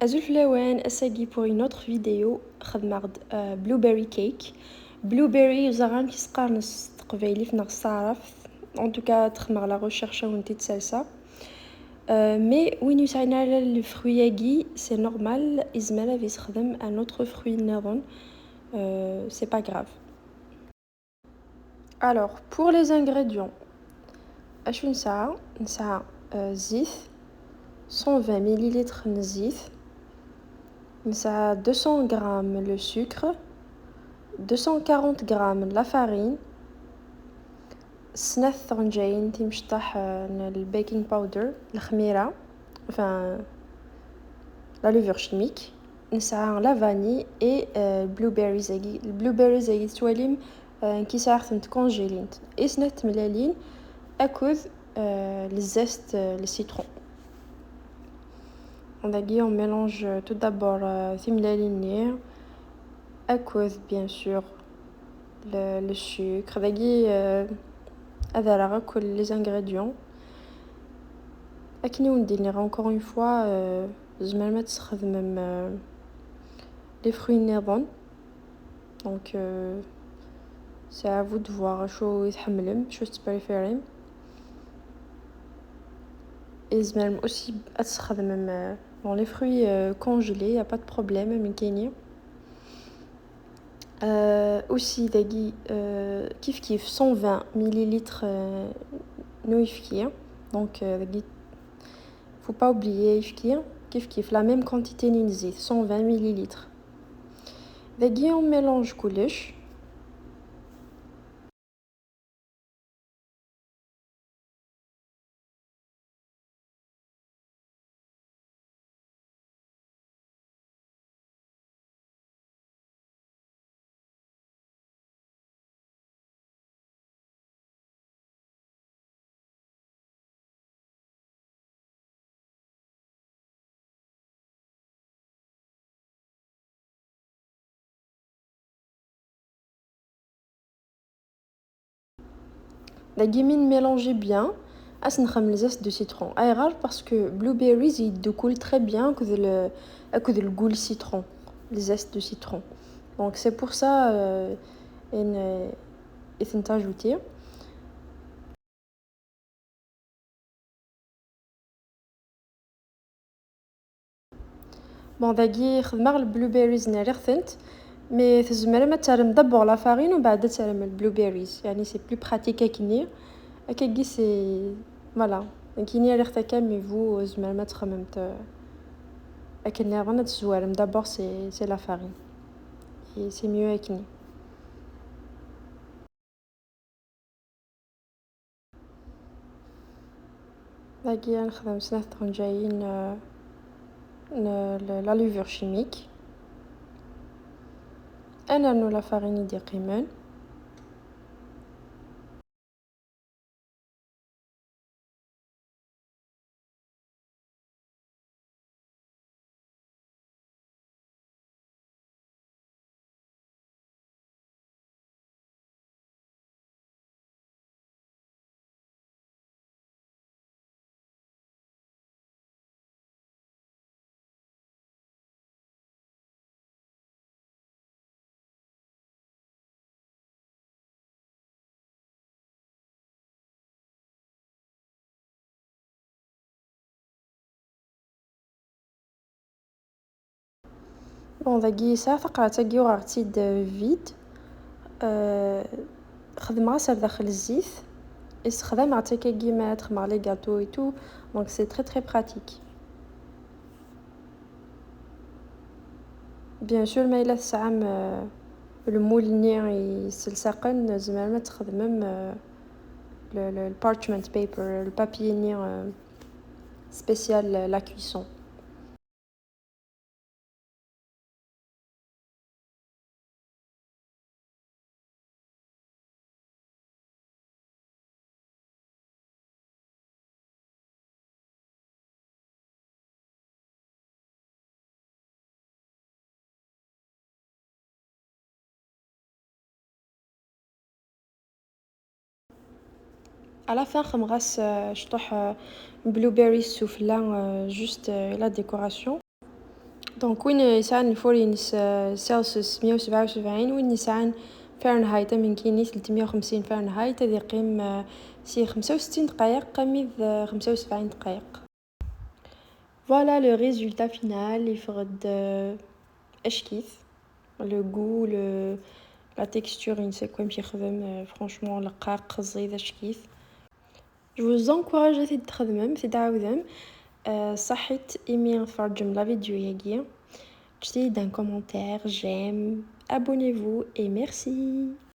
Azul Flawan, Asagi pour une autre vidéo, خدمت blueberry cake. Blueberry وزغان كي سقارنس تقبايلي في نغصارف. En tout cas, تخمر la recherche ou une petite salsa. Mais وين يسعينا على الفروي ياكي c'est normal. إزمالا في يستخدم un autre fruit نظن. C'est pas grave. Alors, pour les ingrédients, أشو نسعى زيت 120 ml من الزيت. نسعى 200 g le sucre, 240 g la farine, سنة ثرنجين تيمشطح البيكنج باودر الخميرة enfin la levure chimique, نسعى la vanille et blueberries البلوبيريز هاكي تواليم كي ساعة تكونجيلينت et سنة ملالين أكوذ الزست السيترون. On mélange tout d'abord thimlalini, أكوذ bien sûr le sucre. هذا كل les ingrédients. أكني وندير encore une fois زعما ما تستخدم les fruits نظن. Donc c'est à vous de voir شو يتحملم شو تبريفيريم. Et زعما aussi تستخدم bon les fruits congelés, y a pas de problème من كاينين. Aussi داكي كيف 120 millilitres نويفكير. Donc faut pas oublier يفكير كيف la même quantité نزيد 120 millilitres. داكي on mélange كلش. داكي من mélanger bien. أسنخم le zeste de citron. Rare parce que blueberries il découle très bien que le goût le citron, le zeste de citron. Donc c'est pour ça إن ajouter. Bon داكي خدمة البلوبيريز ناريخثنت مي تزمر ما ترم دبور لا فارين وبعد ترم البلوبيريز يعني سي بلو براتيك كيني هكاكي سي فوالا كيني ريختا كامي فو زمر ما تخممت اكني غانا تزوارم دابور سي لا فارين اي سي ميو اكني داكي نخدم سنة طنجايين la levure chimique. أنا نو لا فارين دي قيمان. بون داكي ساعة تقرا تاكي وغتيد فيد خدمة سير داخل الزيت استخدام عطيكي كيما تخمر لي غاتو اي تو دونك سي تري براتيك. بيان سور ما الا تسعام المولني يسلساقن زعما ما تخدمم البارشمنت بيبر البابي ني سبيسيال لا كويسون. À la fin خمغاس شطوح بلوبيري سوفلا juste la décoration. دونك وين يسعان الفورين سيلسيوس 177 وين يسعان فahrenheit من كاين 350 فahrenheit هذه يقيم سي 65 دقائق قامي 75 دقائق. فوالا لو ريزولتا فينال يفرض اش كيف لو غو لا تيكستور نسي كوا باش يخدم فرانشمون رقاق زيد اش كيف. جو vous encourage تخدمهم في تعاودهم صحيت ايمي تفرجم لا فيديو ياكي تشتي دان كومونتير جيم abonnez-vous et merci.